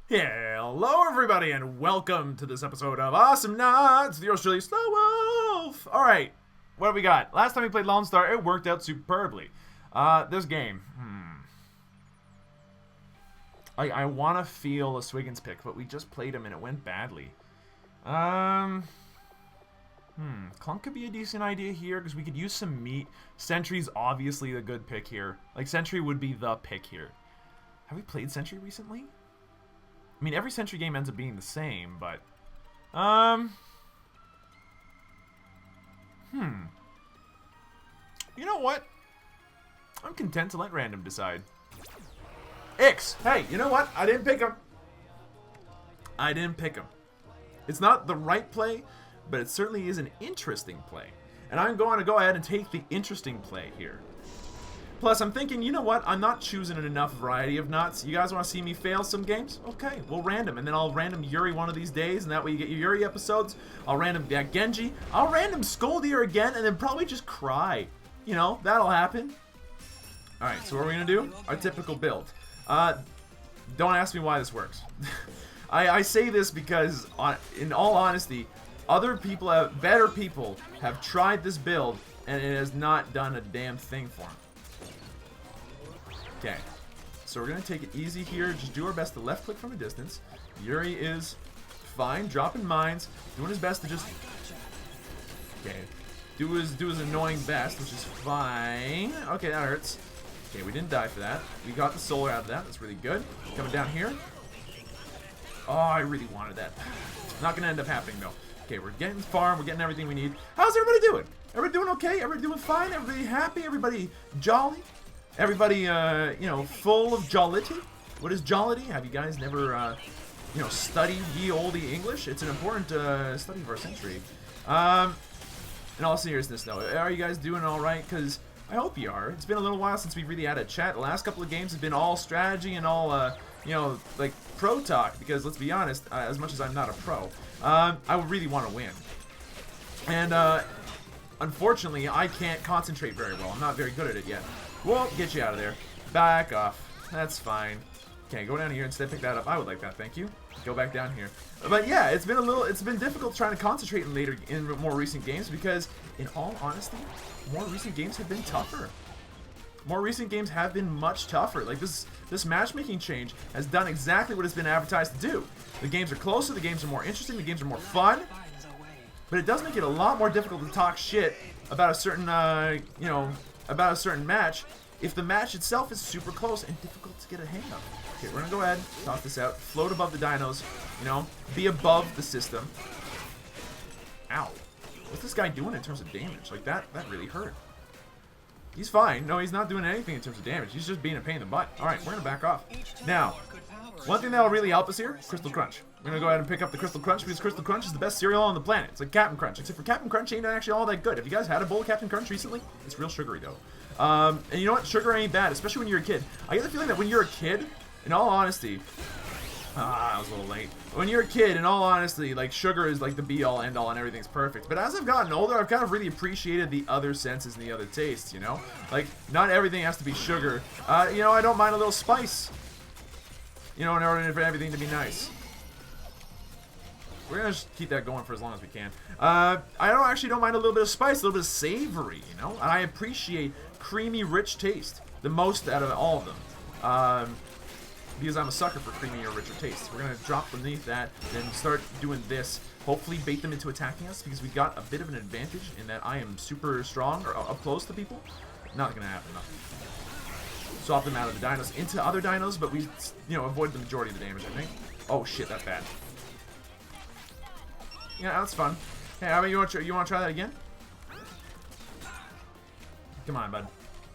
Hello everybody and welcome to this episode of Awesomenauts, the Australian SlowWolf! Alright, what have we got? Last time we played Lone Star, it worked out superbly. This game, I want to feel a Swiggins pick, but we just played him and it went badly. Clunk could be a decent idea here because we could use some meat. Sentry's obviously a good pick here. Like, Sentry would be the pick here. Have we played Sentry recently? I mean, every Sentry game ends up being the same, but... You know what? I'm content to let random decide. Ix! Hey, you know what? I didn't pick him. I didn't pick him. It's not the right play, but it certainly is an interesting play. And I'm going to go ahead and take the interesting play here. Plus, I'm thinking, you know what? I'm not choosing an enough variety of knots. You guys want to see me fail some games? Okay, we'll random. And then I'll random Yuri one of these days, and that way you get your Yuri episodes. I'll random Genji. I'll random Skoldir again, and then probably just cry. You know, that'll happen. Alright, so what are we going to do? Our typical build. Don't ask me why this works. I say this because, in all honesty, other people, better people, have tried this build, and it has not done a damn thing for them. Okay, so we're going to take it easy here, just do our best to left click from a distance. Yuri is fine, dropping mines, doing his best to just, okay, do his annoying best, which is fine. Okay, that hurts. Okay, we didn't die for that. We got the solar out of that, that's really good. Coming down here. Oh, I really wanted that. Not going to end up happening though. Okay, we're getting farm, we're getting everything we need. How's everybody doing? Everybody doing okay? Everybody doing fine? Everybody happy? Everybody jolly? Everybody, you know, full of jollity? What is jollity? Have you guys never, you know, studied ye olde English? It's an important, study of our century. In all seriousness, though, are you guys doing alright? Because I hope you are. It's been a little while since we really had a chat. The last couple of games have been all strategy and all, you know, like, pro talk. Because, let's be honest, as much as I'm not a pro, I would really want to win. And, unfortunately, I can't concentrate very well. I'm not very good at it yet. We'll get you out of there. Back off. That's fine. Okay, go down here instead. Pick that up. I would like that. Thank you. Go back down here. But yeah, it's been difficult trying to concentrate in more recent games because, in all honesty, more recent games have been tougher. More recent games have been much tougher. Like this matchmaking change has done exactly what it's been advertised to do. The games are closer. The games are more interesting. The games are more fun. But it does make it a lot more difficult to talk shit about a certain, you know, about a certain match if the match itself is super close and difficult to get a hang of. Okay, we're gonna go ahead, toss this out, float above the dinos, you know, be above the system. Ow. What's this guy doing in terms of damage? Like, that really hurt. He's fine. No, he's not doing anything in terms of damage. He's just being a pain in the butt. Alright, we're gonna back off. Now, one thing that'll really help us here, Crystal Crunch. We're gonna go ahead and pick up the Crystal Crunch because Crystal Crunch is the best cereal on the planet. It's like Captain Crunch, except for Captain Crunch ain't actually all that good. Have you guys had a bowl of Captain Crunch recently? It's real sugary though. And you know what? Sugar ain't bad, especially when you're a kid. I get the feeling that when you're a kid, in all honesty, I was a little late. When you're a kid, in all honesty, like, sugar is like the be-all, end-all, and everything's perfect. But as I've gotten older, I've kind of really appreciated the other senses and the other tastes, you know? Like, not everything has to be sugar. You know, I don't mind a little spice. You know, in order for everything to be nice. We're gonna just keep that going for as long as we can. I actually don't mind a little bit of spice, a little bit of savory, you know? And I appreciate creamy, rich taste the most out of all of them. Because I'm a sucker for creamy or richer taste. We're gonna drop beneath that, then start doing this. Hopefully bait them into attacking us because we got a bit of an advantage in that I am super strong or up close to people. Not gonna happen, nothing. Swap them out of the dinos into other dinos, but we, you know, avoid the majority of the damage, I think. Oh shit, that's bad. Yeah, that's fun. Hey, how about you want to try that again? Come on, bud.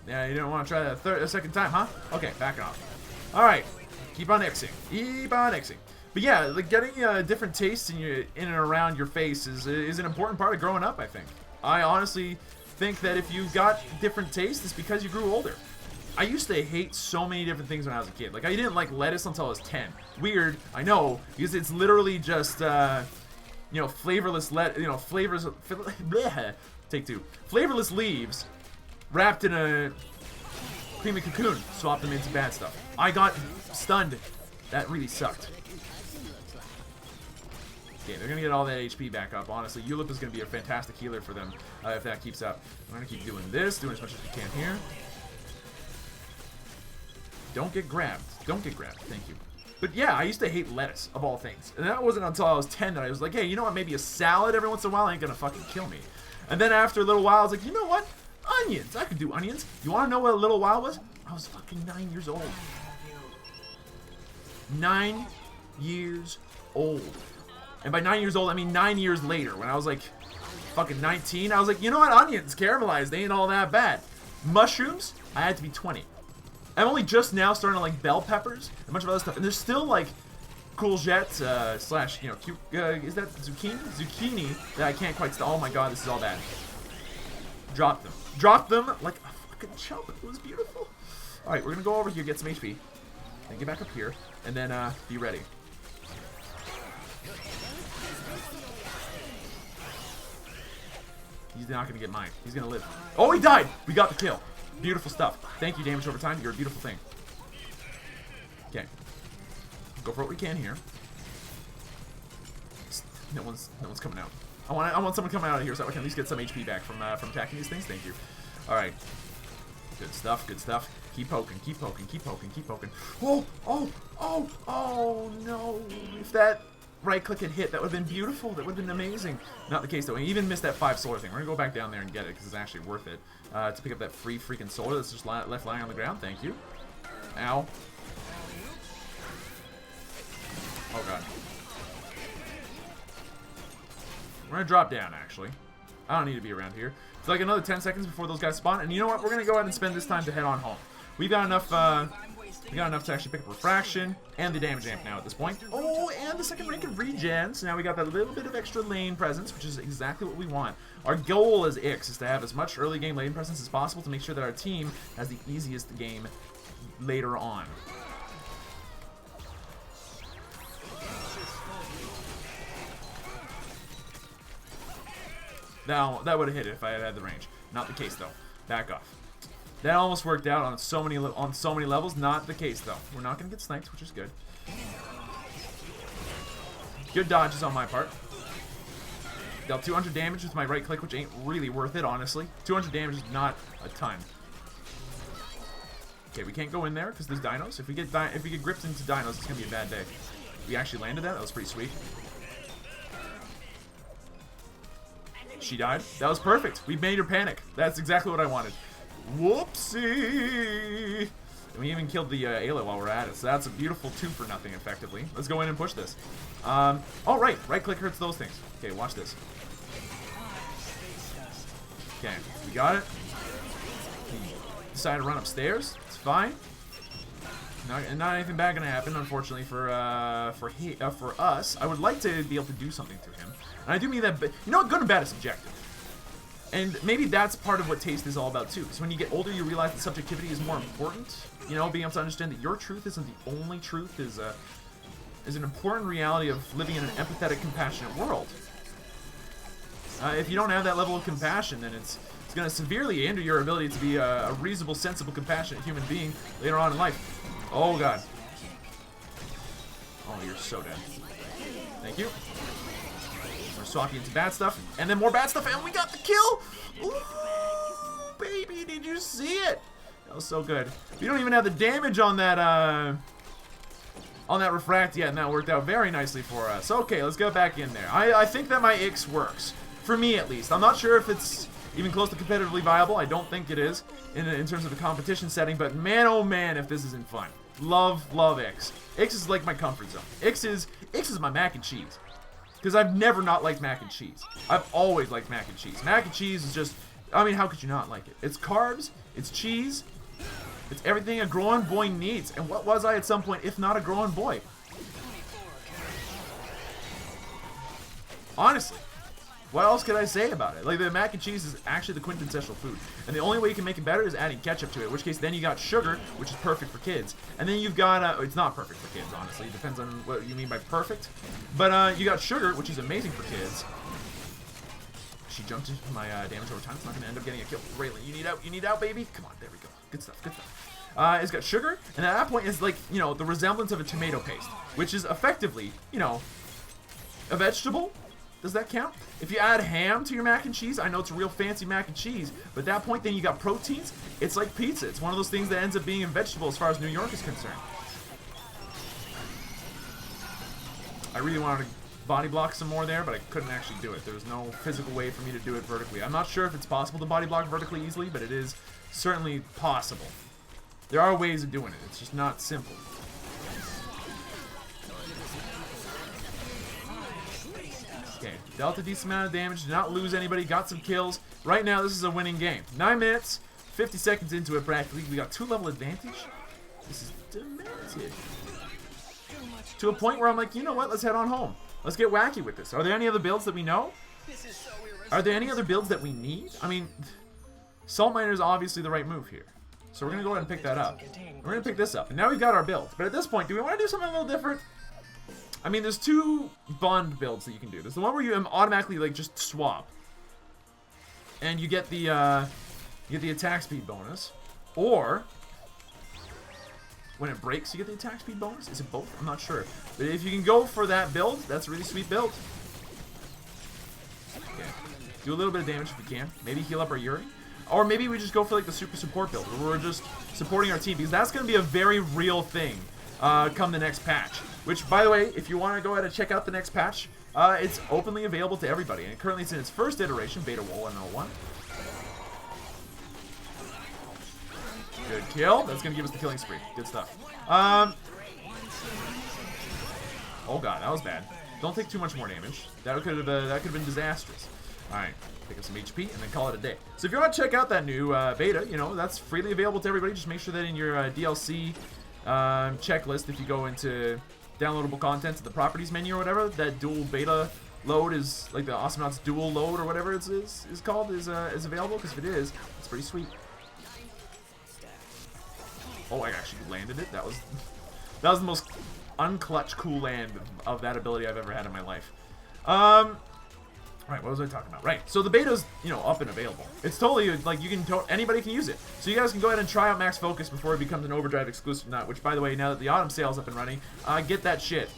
Yeah, you don't want to try that a second time, huh? Okay, back it off. All right, keep on Xing. Keep on Xing. But yeah, like getting different tastes in and around your face is an important part of growing up, I think. I honestly think that if you've got different tastes, it's because you grew older. I used to hate so many different things when I was a kid. Like, I didn't like lettuce until I was 10. Weird, I know, because it's literally just, you know, flavorless take two. Flavorless leaves wrapped in a creamy cocoon. Swap them into bad stuff. I got stunned. That really sucked. Okay, they're going to get all that HP back up. Honestly, Ulip is going to be a fantastic healer for them if that keeps up. I'm going to keep doing this, doing as much as we can here. Don't get grabbed. Don't get grabbed. Thank you. But yeah, I used to hate lettuce, of all things. And that wasn't until I was 10 that I was like, hey, you know what? Maybe a salad every once in a while ain't going to fucking kill me. And then after a little while, I was like, you know what? Onions. I could do onions. You want to know what a little while was? I was fucking 9 years old. 9 years old. And by 9 years old, I mean 9 years later. When I was like fucking 19, I was like, you know what? Onions, caramelized, they ain't all that bad. Mushrooms, I had to be 20. I'm only just now starting to like bell peppers and a bunch of other stuff. And there's still like courgette slash, you know, is that zucchini? Zucchini that I can't quite oh my god, this is all bad. Drop them. Drop them like a fucking chump. It was beautiful. Alright, we're gonna go over here, get some HP. Then get back up here. And then be ready. He's not gonna get mine. He's gonna live. Oh, he died! We got the kill. Beautiful stuff. Thank you, damage over time. You're a beautiful thing. Okay. Go for what we can here. No one's coming out. I want someone coming out of here so I can at least get some HP back from attacking these things. Thank you. All right. Good stuff. Good stuff. Keep poking. Keep poking. Keep poking. Keep poking. Oh! Oh! Oh! Oh no! If that right click had hit, that would have been beautiful. That would have been amazing. Not the case though. We even missed that 5 solar thing. We're gonna go back down there and get it because it's actually worth it to pick up that free freaking solar that's just left lying on the ground. Thank you. Ow. Oh god. We're gonna drop down actually. I don't need to be around here. It's like another 10 seconds before those guys spawn. And you know what? We're gonna go ahead and spend this time to head on home. We've got enough. We got enough to actually pick up refraction and the damage amp now at this point. Oh, and the second rank of regen. So now we got that little bit of extra lane presence, which is exactly what we want. Our goal as Ix is to have as much early game lane presence as possible to make sure that our team has the easiest game later on. Now, that would have hit it if I had had the range. Not the case though. Back off. That almost worked out on so many levels. Not the case though. We're not gonna get sniped, which is good. Good dodges on my part. Dealt 200 damage with my right click, which ain't really worth it, honestly. 200 damage is not a ton. Okay, we can't go in there because there's dinos. If we get gripped into dinos, it's gonna be a bad day. We actually landed that. That was pretty sweet. She died. That was perfect. We made her panic. That's exactly what I wanted. Whoopsie! And we even killed the Ayla while we're at it, so that's a beautiful 2 for nothing, effectively. Let's go in and push this. Oh, right click hurts those things. Okay, watch this. Okay, we got it. He decided to run upstairs. It's fine. Not anything bad gonna happen, unfortunately, for us. I would like to be able to do something to him, and I do mean that. But you know what? Good and bad is subjective. And maybe that's part of what taste is all about too. So when you get older, you realize that subjectivity is more important. You know, being able to understand that your truth isn't the only truth is an important reality of living in an empathetic, compassionate world. If you don't have that level of compassion, then it's going to severely hinder your ability to be a reasonable, sensible, compassionate human being later on in life. Oh god. Oh, you're so dead. Thank you. We're swapping into bad stuff, and then more bad stuff, and we got the kill! Ooh, baby, did you see it? That was so good. We don't even have the damage on that refract yet, and that worked out very nicely for us. Okay, let's go back in there. I think that my Ix works. For me, at least. I'm not sure if it's even close to competitively viable. I don't think it is in terms of a competition setting, but man, oh man, if this isn't fun. Love Ix. Ix is like my comfort zone. Ix is my mac and cheese. Because I've never not liked mac and cheese. I've always liked mac and cheese. Mac and cheese is just, I mean, how could you not like it? It's carbs, it's cheese, it's everything a growing boy needs. And what was I at some point if not a growing boy? Honestly. What else could I say about it? Like, the mac and cheese is actually the quintessential food. And the only way you can make it better is adding ketchup to it, in which case then you got sugar, which is perfect for kids. And then you've got, it's not perfect for kids, honestly. It depends on what you mean by perfect. But you got sugar, which is amazing for kids. She jumped into my damage over time. It's not going to end up getting a kill. Raylan, you need out, baby? Come on, there we go. Good stuff, good stuff. It's got sugar, and at that point it's like, you know, the resemblance of a tomato paste, which is effectively, you know, a vegetable? Does that count? If you add ham to your mac and cheese, I know it's a real fancy mac and cheese, but at that point then you got proteins. It's like pizza. It's one of those things that ends up being a vegetable as far as New York is concerned. I really wanted to body block some more there, but I couldn't actually do it. There was no physical way for me to do it vertically. I'm not sure if it's possible to body block vertically easily, but it is certainly possible. There are ways of doing it. It's just not simple. Okay, dealt a decent amount of damage, did not lose anybody, got some kills. Right now, this is a winning game. 9 minutes, 50 seconds into it practically. We got 2-level advantage. This is demented. To a point where I'm like, you know what, let's head on home. Let's get wacky with this. Are there any other builds that we know? Are there any other builds that we need? I mean, Salt Miner is obviously the right move here. So we're going to go ahead and pick that up. We're going to pick this up. And now we've got our build. But at this point, do we want to do something a little different? I mean, there's 2 bond builds that you can do. There's the one where you automatically like just swap, and you get the attack speed bonus, or when it breaks, you get the attack speed bonus. Is it both? I'm not sure. But if you can go for that build, that's a really sweet build. Okay. Do a little bit of damage if we can. Maybe heal up our Yuri, or maybe we just go for like the super support build, where we're just supporting our team, because that's going to be a very real thing come the next patch. Which, by the way, if you want to go ahead and check out the next patch, it's openly available to everybody. And currently it's in its first iteration, Beta 101. Good kill. That's going to give us the killing spree. Good stuff. Oh god, that was bad. Don't take too much more damage. That could have been disastrous. Alright, pick up some HP and then call it a day. So if you want to check out that new beta, you know, that's freely available to everybody. Just make sure that in your DLC checklist, if you go into downloadable content to the properties menu or whatever, that dual beta load is, like the Awesomenauts dual load or whatever it is called, is available, because if it is, it's pretty sweet. Oh, I actually landed it. That was the most unclutch cool land of that ability I've ever had in my life. Right, what was I talking about? Right, so the beta's, you know, up and available. It's totally, like, you can, anybody can use it. So you guys can go ahead and try out Max Focus before it becomes an Overdrive exclusive nut, which, by the way, now that the autumn sale's up and running, get that shit.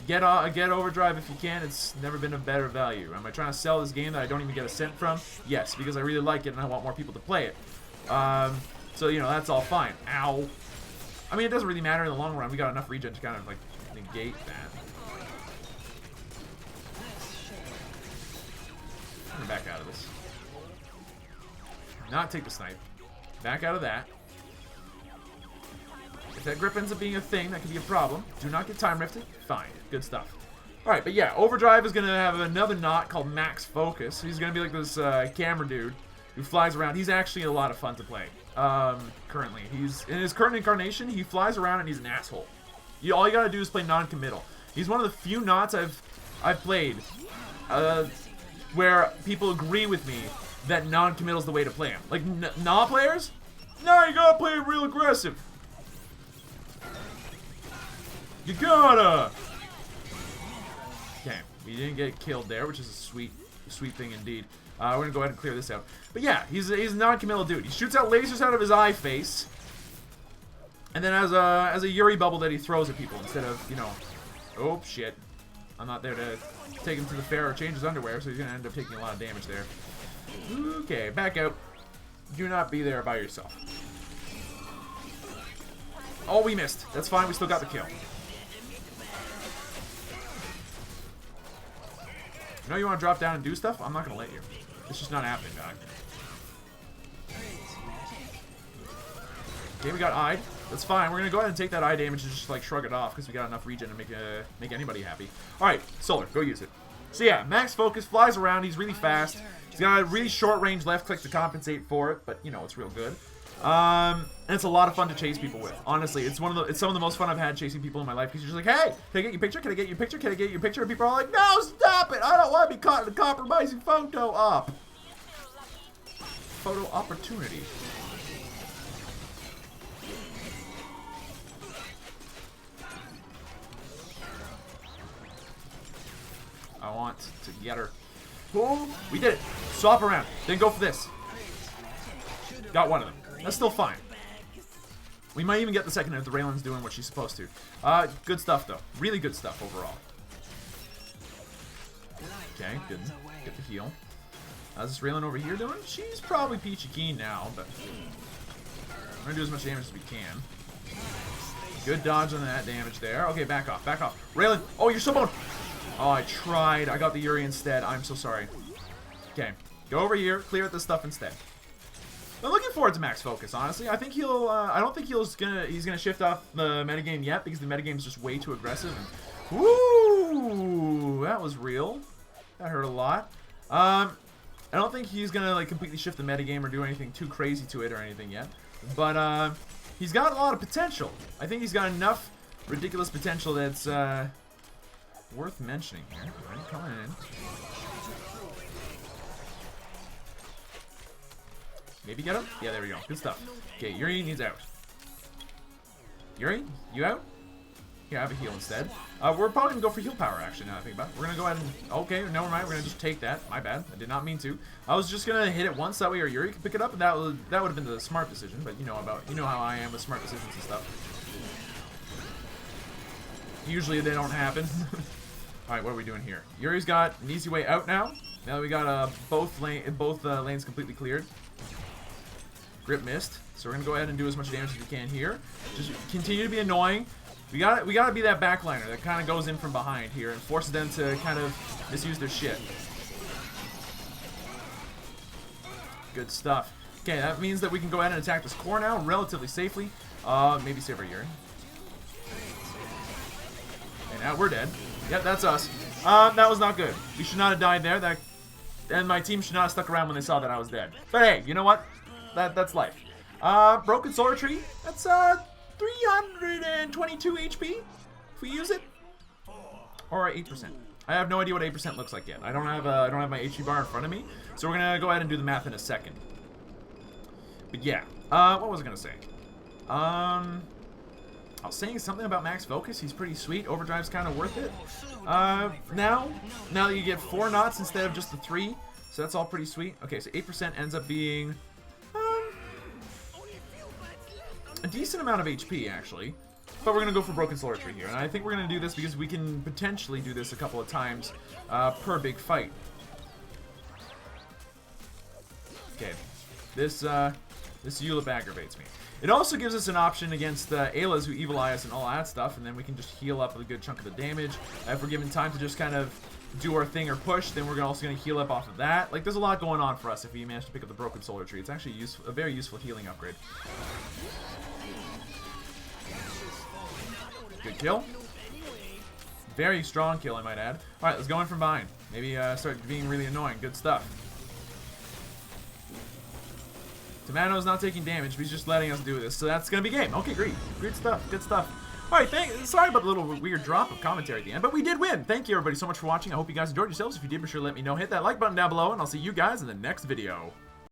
Get Overdrive if you can. It's never been a better value. Am I trying to sell this game that I don't even get a cent from? Yes, because I really like it and I want more people to play it. So, you know, that's all fine. Ow. I mean, it doesn't really matter in the long run. We got enough regen to kind of, like, negate that. Back out of this. Not take the snipe. Back out of that. If that grip ends up being a thing, that could be a problem. Do not get time rifted. Fine. Good stuff. Alright, but yeah, Overdrive is going to have another knot called Max Focus. He's going to be like this camera dude who flies around. He's actually a lot of fun to play. Currently. He's in his current incarnation, he flies around and he's an asshole. All you got to do is play non-committal. He's one of the few knots I've played where people agree with me that non-committal is the way to play him. Like, non-players? No, you gotta play real aggressive. You gotta! Okay, we didn't get killed there, which is a sweet thing indeed. We're gonna go ahead and clear this out. But yeah, he's a non-committal dude. He shoots out lasers out of his eye face, and then has a Yuri bubble that he throws at people instead of, you know, oh shit. I'm not there to take him to the fair or change his underwear, so he's going to end up taking a lot of damage there. Okay, back out. Do not be there by yourself. Oh, we missed. That's fine. We still got the kill. You know you want to drop down and do stuff? I'm not going to let you. It's just not happening, dog. Okay, we got eyed. That's fine. We're going to go ahead and take that eye damage and just, like, shrug it off because we got enough regen to make anybody happy. Alright, Solar, go use it. So, yeah, Max Focus flies around. He's really fast. He's got a really short range left click to compensate for it, but, you know, it's real good. And it's a lot of fun to chase people with. Honestly, it's some of the most fun I've had chasing people in my life because you're just like, hey, can I get your picture? Can I get your picture? Can I get your picture? And people are like, no, stop it. I don't want to be caught in a compromising photo op. Photo opportunity. I want to get her. Oh, we did it. Swap around. Then go for this. Got one of them. That's still fine. We might even get the second if the Raylan's doing what she's supposed to. Good stuff, though. Really good stuff overall. Okay, good. Get the heal. How's this Raylan over here doing? She's probably peachy keen now, but we're gonna do as much damage as we can. Good dodge on that damage there. Okay, back off, back off. Raylan, oh, you're so boned. Oh, I tried. I got the Yuri instead. I'm so sorry. Okay, go over here, clear out this stuff instead. I'm looking forward to Max Focus, honestly. I think he'll, I don't think he's gonna shift off the metagame yet, because the metagame is just way too aggressive. And, woo! That was real. That hurt a lot. I don't think he's gonna like completely shift the metagame or do anything too crazy to it or anything yet. But he's got a lot of potential. I think he's got enough ridiculous potential that's worth mentioning here. Right, coming in. Maybe get him? Yeah, there we go. Good stuff. Okay, Yuri needs out. Yuri, you out? Here, I have a heal instead. We're probably gonna go for heal power, actually, now that I think about it. We're gonna go ahead and... Okay, never mind. We're gonna just take that. My bad. I did not mean to. I was just gonna hit it once, that way Yuri could pick it up, and that would have been the smart decision, but you know how I am with smart decisions and stuff. Usually they don't happen. Alright, what are we doing here? Yuri's got an easy way out now. Now that we got both lanes completely cleared. Grip missed, so we're gonna go ahead and do as much damage as we can here. Just continue to be annoying. We gotta be that backliner that kind of goes in from behind here and forces them to kind of misuse their shit. Good stuff. Okay, that means that we can go ahead and attack this core now relatively safely. Maybe save our Yuri. And now we're dead. Yep, that's us. That was not good. We should not have died there. And my team should not have stuck around when they saw that I was dead. But hey, you know what? That's life. Broken Solar Tree. That's 322 HP if we use it, or 8%. I have no idea what 8% looks like yet. I don't have my HP bar in front of me, so we're gonna go ahead and do the math in a second. But yeah, what was I gonna say? I was saying something about Max Focus. He's pretty sweet. Overdrive's kind of worth it. Now that you get 4 knots instead of just the 3, so that's all pretty sweet. Okay, so 8% ends up being a decent amount of HP, actually. But we're going to go for Broken Solar Tree here. And I think we're going to do this because we can potentially do this a couple of times per big fight. Okay. This Eulip aggravates me. It also gives us an option against Aylas who Evil Eye us and all that stuff. And then we can just heal up a good chunk of the damage. If we're given time to just kind of do our thing or push, then we're also going to heal up off of that. Like, there's a lot going on for us if we manage to pick up the Broken Solar Tree. It's actually a very useful healing upgrade. Good kill. Very strong kill, I might add. Alright, let's go in from behind. Maybe start being really annoying. Good stuff. Tomato's not taking damage, but he's just letting us do this. So that's going to be game. Okay, great. Great stuff. Good stuff. Alright, sorry about the little weird drop of commentary at the end, but we did win. Thank you, everybody, so much for watching. I hope you guys enjoyed yourselves. If you did, be sure to let me know. Hit that like button down below, and I'll see you guys in the next video.